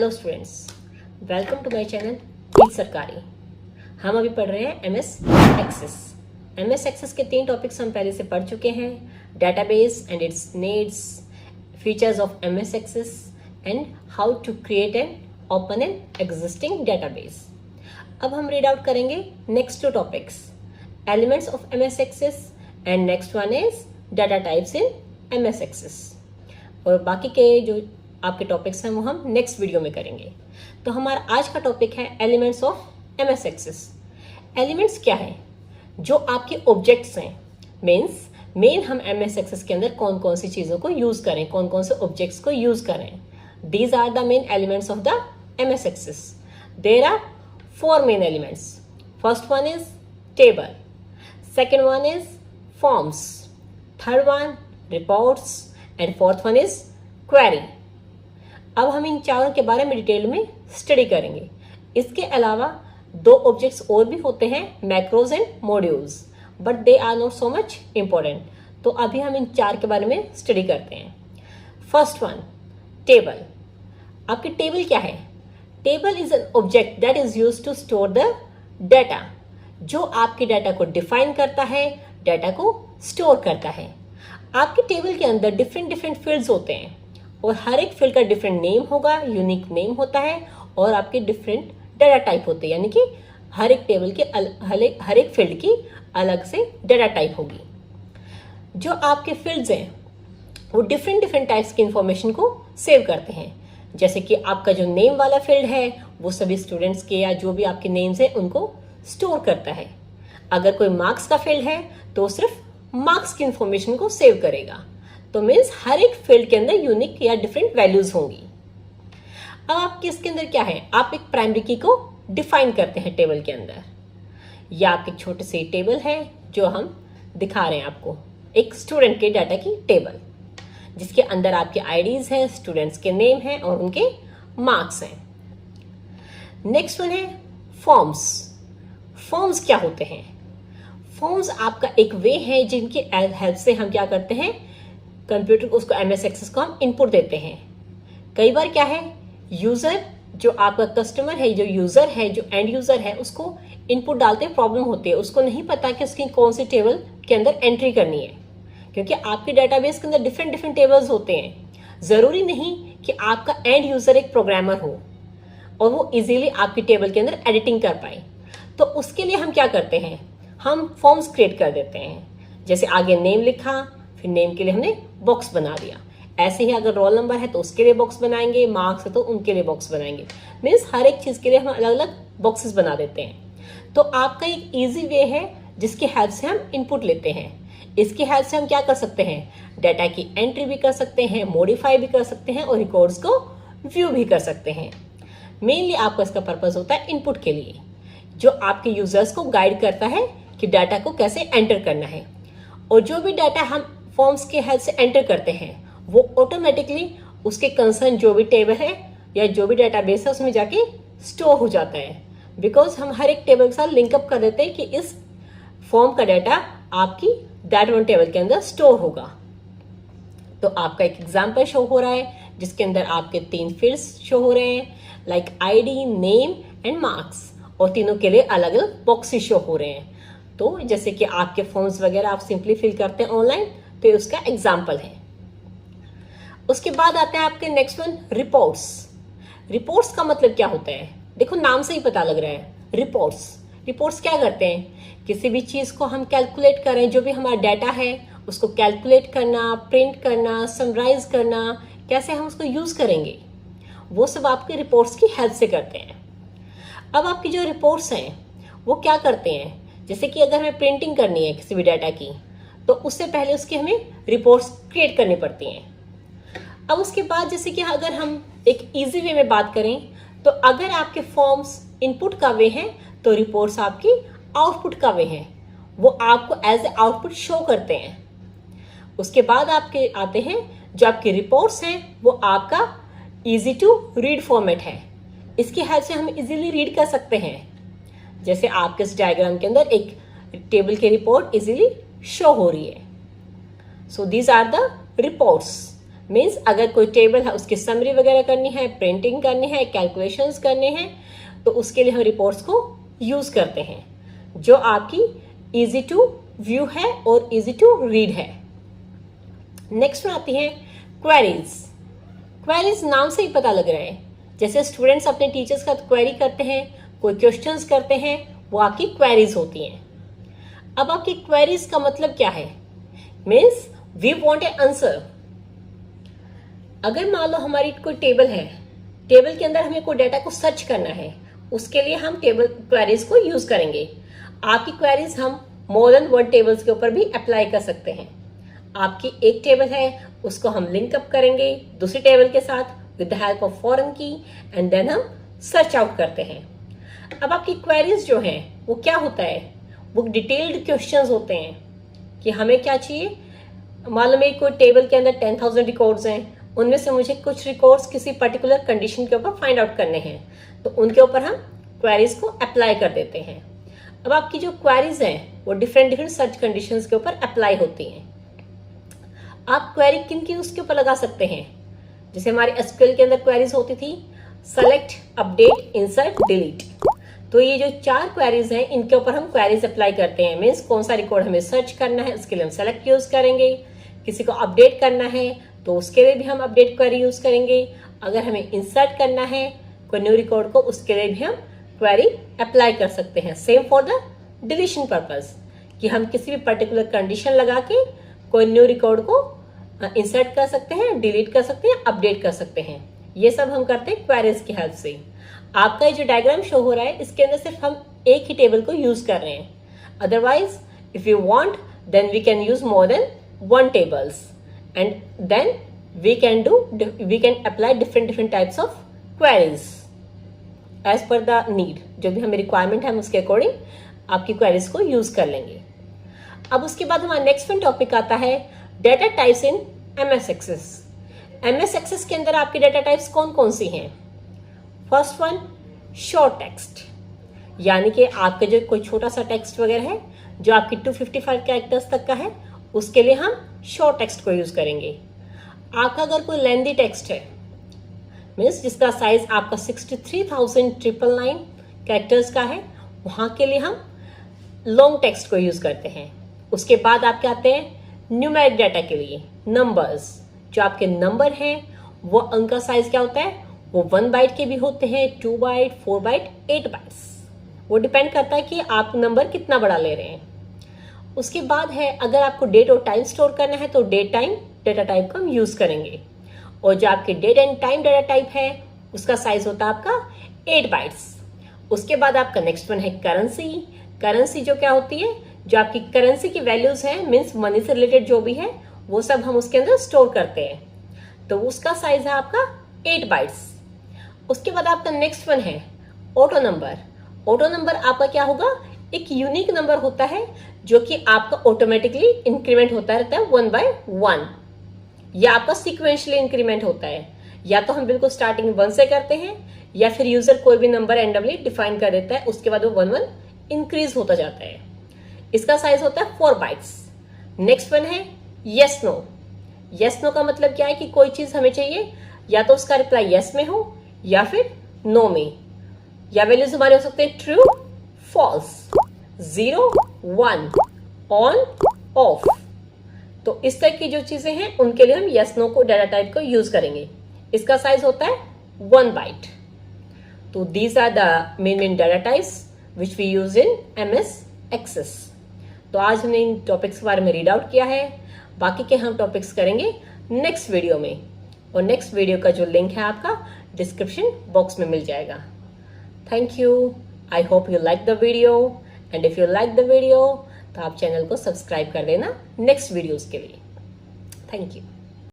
Hello students, welcome to my channel teach Sarkari. हम अभी पढ़ रहे हैं एमएस एक्सेस। एमएस एक्सेस के 3 टॉपिक्स हम पहले से पढ़ चुके हैं, database and its needs, features of MS Access and how to create and open an existing database. अब हम रीड आउट करेंगे next 2 topics, elements of MS Access and next one is data types in MS Access. और बाकी के जो आपके topics हैं वो हम नेक्स्ट वीडियो में करेंगे। तो हमारा आज का टॉपिक है elements of MS Access. Elements क्या है? जो आपके ऑब्जेक्ट्स हैं। मेन हम एमएस एक्सेस के अंदर कौन कौन सी चीज़ों को यूज़ करें, कौन कौन से ऑब्जेक्ट्स को यूज़ करें। These are the main elements of the MS Access. There are 4 main elements. First one is table, second one is forms, third one reports and fourth one is query. अब हम इन चारों के बारे में detail में study करेंगे। इसके अलावा 2 ऑब्जेक्ट्स और भी होते हैं, macros and modules, but they are not so much important. तो अभी हम इन 4 के बारे में स्टडी करते हैं। First one, table. आपकी टेबल क्या है? Table is an object that is used to store the data, जो आपके डाटा को डिफाइन करता है, डाटा को स्टोर करता है। आपकी टेबल के अंदर डिफरेंट फील्ड्स होते हैं और हर एक फील्ड का डिफरेंट नेम होगा, यूनिक नेम होता है, और आपके डिफरेंट डाटा टाइप होते हैं, यानी कि हर एक टेबल के हर एक फील्ड की अलग से डाटा टाइप होगी। जो आपके फील्ड्स हैं वो डिफरेंट टाइप्स की इंफॉर्मेशन को सेव करते हैं। जैसे कि आपका जो नेम वाला फील्ड है वो सभी स्टूडेंट्स के या जो भी आपके नेम्स हैं उनको स्टोर करता है। अगर कोई मार्क्स का फील्ड है तो सिर्फ मार्क्स की इंफॉर्मेशन को सेव करेगा। तो मीन्स हर एक फील्ड के अंदर यूनिक या डिफरेंट वैल्यूज होंगी। अब आपके इसके अंदर क्या है? आप एक प्राइमरी की को डिफाइन करते हैं टेबल के अंदर। या आपके छोटे से टेबल है जो हम दिखा रहे हैं आपको, एक स्टूडेंट के डाटा की टेबल, जिसके अंदर आपके आईडीज हैं, स्टूडेंट्स के नेम हैं और उनके मार्क्स हैं। नेक्स्ट वन है फॉर्म्स। फॉर्म्स क्या होते हैं? फॉर्म्स आपका एक वे है जिनकी हेल्प से हम क्या करते हैं, कंप्यूटर को, उसको एमएस एक्सेस को हम इनपुट देते हैं। कई बार क्या है, यूजर जो आपका कस्टमर है, जो यूजर है, जो एंड यूजर है, उसको इनपुट डालते प्रॉब्लम होती है, उसको नहीं पता कि उसकी कौन सी टेबल के अंदर एंट्री करनी है, क्योंकि आपके डाटाबेस के अंदर डिफरेंट टेबल्स होते हैं। जरूरी नहीं कि आपका एंड यूजर एक प्रोग्रामर हो और वो इजीली आपकी टेबल के अंदर एडिटिंग कर पाए। तो उसके लिए हम क्या करते हैं, हम फॉर्म्स क्रिएट कर देते हैं। जैसे आगे नेम लिखा, फिर नेम के लिए हमने बॉक्स बना दिया। ऐसे ही अगर रोल नंबर है तो उसके लिए बॉक्स बनाएंगे, मार्क्स है तो उनके लिए बॉक्स बनाएंगे। मीन्स हर एक चीज के लिए हम अलग अलग बॉक्सेस बना देते हैं। तो आपका एक इजी वे है जिसकी हेल्प से हम इनपुट लेते हैं। इसकी हेल्प से हम क्या कर सकते हैं, डाटा की एंट्री भी कर सकते हैं, मॉडिफाई भी कर सकते हैं और रिकॉर्ड्स को व्यू भी कर सकते हैं। मेनली आपका इसका पर्पज होता है इनपुट के लिए, जो आपके यूजर्स को गाइड करता है कि डाटा को कैसे एंटर करना है। और जो भी डाटा हम फॉर्म्स के हेल्प से एंटर करते हैं वो ऑटोमेटिकली उसके कंसर्न जो भी टेबल है या जो भी डाटाबेस है उसमें जाके स्टोर हो जाता है। बिकॉज हम हर एक टेबल के साथ लिंकअप कर देते हैं कि इस फॉर्म का डाटा आपकी दैट वन टेबल के अंदर स्टोर होगा। तो आपका एक एग्जाम्पल शो हो रहा है जिसके अंदर आपके 3 फील्ड्स शो हो रहे हैं, like ID, name and marks, और तीनों के लिए अलग अलग बॉक्सेस शो हो रहे हैं। तो जैसे कि आपके फॉर्म्स वगैरह आप सिंपली फिल करते हैं ऑनलाइन, तो ये उसका एग्जाम्पल है। उसके बाद आते हैं आपके नेक्स्ट वन, रिपोर्ट्स। रिपोर्ट्स का मतलब क्या होता है? देखो नाम से ही पता लग रहा है, रिपोर्ट्स क्या करते हैं, किसी भी चीज को हम कैलकुलेट करें, जो भी हमारा डाटा है उसको कैलकुलेट करना, प्रिंट करना, समराइज करना, कैसे हम उसको यूज करेंगे, वो सब आपके रिपोर्ट्स की हेल्प से करते हैं। अब आपकी जो रिपोर्ट्स हैं वो क्या करते हैं, जैसे कि अगर हमें प्रिंटिंग करनी है किसी भी डाटा की, तो उससे पहले उसकी हमें रिपोर्ट्स क्रिएट करनी पड़ती हैं। अब उसके बाद जैसे कि अगर हम एक इजी वे में बात करें, तो अगर आपके फॉर्म्स इनपुट का वे हैं तो रिपोर्ट्स आपकी आउटपुट का वे हैं, वो आपको एज ए आउटपुट शो करते हैं। उसके बाद आपके आते हैं जो आपके रिपोर्ट्स हैं, वो आपका इजी टू रीड फॉर्मेट है। इसकी हेल्प से हम इजीली रीड कर सकते हैं। जैसे आपके इस डायग्राम के अंदर एक टेबल की रिपोर्ट इजीली शो हो रही है। So these are the reports. Means अगर कोई टेबल है उसकी समरी वगैरह करनी है, प्रिंटिंग करनी है, कैलकुलेशंस करने हैं, तो उसके लिए हम रिपोर्ट्स को यूज करते हैं, जो आपकी इजी टू व्यू है और इजी टू रीड है। नेक्स्ट में आती है क्वेरीज। क्वेरीज नाम से ही पता लग रहा है, जैसे स्टूडेंट्स अपने टीचर्स का क्वेरी करते हैं, कोई क्वेश्चंस करते हैं, वो आपकी क्वेरीज होती हैं। अब आपकी क्वेरीज का मतलब क्या है? Means we want a answer. अगर मान लो हमारी कोई टेबल है, टेबल के अंदर हमें कोई डाटा को सर्च करना है, उसके लिए हम टेबल क्वेरीज को यूज करेंगे। आपकी क्वेरीज हम मोर देन वन टेबल्स के ऊपर भी अप्लाई कर सकते हैं। आपकी एक टेबल है, उसको हम लिंक अप करेंगे दूसरी टेबल के साथ with the help of foreign की, एंड देन हम सर्च आउट करते हैं। अब आपकी क्वेरीज जो है वो क्या होता है? वो डिटेल्ड क्वेश्चंस होते हैं कि हमें क्या चाहिए। मालूम है कोई टेबल के अंदर 10,000 रिकॉर्ड्स हैं, उनमें से मुझे कुछ रिकॉर्ड्स किसी पर्टिकुलर कंडीशन के ऊपर फाइंड आउट करने हैं, तो उनके ऊपर हम क्वेरीज को अप्लाई कर देते हैं। अब आपकी जो क्वेरीज हैं वो डिफरेंट सर्च कंडीशंस के ऊपर अप्लाई होती हैं। आप क्वेरी किन किन उसके ऊपर लगा सकते हैं? जैसे हमारे एसक्यूएल के अंदर क्वेरीज होती थी सेलेक्ट, अपडेट, इंसर्ट, डिलीट। तो ये जो 4 क्वेरीज हैं इनके ऊपर हम क्वेरीज अप्लाई करते हैं। मीन्स कौन सा रिकॉर्ड हमें सर्च करना है उसके लिए हम सेलेक्ट यूज करेंगे, किसी को अपडेट करना है तो उसके लिए भी हम अपडेट क्वेरी यूज करेंगे, अगर हमें इंसर्ट करना है कोई न्यू रिकॉर्ड को उसके लिए भी हम क्वेरी अप्लाई कर सकते हैं। Same for the deletion purpose, कि हम किसी भी पर्टिकुलर कंडीशन लगा के कोई न्यू रिकॉर्ड को इंसर्ट कर सकते हैं, डिलीट कर सकते हैं, अपडेट कर सकते हैं। ये सब हम करते हैं क्वेरीज की हेल्प से। आपका ये जो डायग्राम शो हो रहा है इसके अंदर सिर्फ हम एक ही टेबल को यूज कर रहे हैं। Otherwise if you want then we can use more than one tables and then we can apply different types of queries as per the need. जो भी हमें रिक्वायरमेंट है हम उसके अकॉर्डिंग आपकी क्वेरीज को यूज कर लेंगे। अब उसके बाद हमारा नेक्स्ट टॉपिक आता है data types in MS Access. MS Access के अंदर आपकी डेटा टाइप्स कौन कौन सी हैं? फर्स्ट वन शॉर्ट टेक्स्ट, यानी कि आपका जो कोई छोटा सा टेक्स्ट वगैरह है जो आपकी 255 कैरेक्टर्स तक का है उसके लिए हम शॉर्ट टेक्स्ट को यूज करेंगे। आपका अगर कोई लेंदी टेक्स्ट है मीन्स जिसका साइज आपका 63,999 कैरेक्टर्स का है, वहां के लिए हम लॉन्ग टेक्स्ट को यूज करते हैं। उसके बाद आपके आते हैं न्यूमेरिक डाटा के लिए नंबर्स। जो आपके नंबर हैं वो उनका साइज क्या होता है? वो 1 बाइट के भी होते हैं, 2 बाइट, 4 बाइट, 8 बाइट्स। वो डिपेंड करता है कि आप नंबर कितना बड़ा ले रहे हैं। उसके बाद है अगर आपको डेट और टाइम स्टोर करना है तो डेट टाइम डेटा टाइप का हम यूज करेंगे, और जो आपके date and time data type है उसका साइज होता है आपका 8 बाइट्स। उसके बाद आपका नेक्स्ट वन है करेंसी। करेंसी जो क्या होती है? जो आपकी करेंसी की वैल्यूज है मीन्स मनी से रिलेटेड जो भी है वो सब हम उसके अंदर स्टोर करते हैं, तो उसका साइज है आपका 8 बाइट्स। उसके बाद आपका नेक्स्ट वन है ऑटो नंबर। ऑटो नंबर आपका क्या होगा? एक यूनिक नंबर होता है जो कि आपका ऑटोमेटिकली इंक्रीमेंट होता रहता है 1 by 1, या आपका सिक्वेंशियली इंक्रीमेंट होता है। या तो हम बिल्कुल स्टार्टिंग 1 से करते हैं या फिर यूजर कोई भी नंबर रैंडमली डिफाइन कर देता है, उसके बाद वो 1 इंक्रीज होता जाता है। इसका साइज होता है 4 बाइट्स। नेक्स्ट वन है यस नो। यस नो का मतलब क्या है कि कोई चीज हमें चाहिए या तो उसका रिप्लाई यस में हो या फिर नो में, या वैल्यूज हमारे हो सकते हैं ट्रू, फॉल्स, 0, 1, ऑन, ऑफ। तो इस तरह की जो चीजें हैं उनके लिए हम यस नो को डाटा टाइप को यूज करेंगे। इसका साइज होता है 1 बाइट। तो these are the main data types which we use in MS Access. तो आज हमने इन टॉपिक्स के बारे में रीड आउट किया है, बाकी के हम टॉपिक्स करेंगे नेक्स्ट वीडियो में, और नेक्स्ट वीडियो का जो लिंक है आपका डिस्क्रिप्शन बॉक्स में मिल जाएगा। Thank you. I hope you like the video, and if you like the video तो आप चैनल को सब्सक्राइब कर देना नेक्स्ट वीडियोस के लिए। Thank you.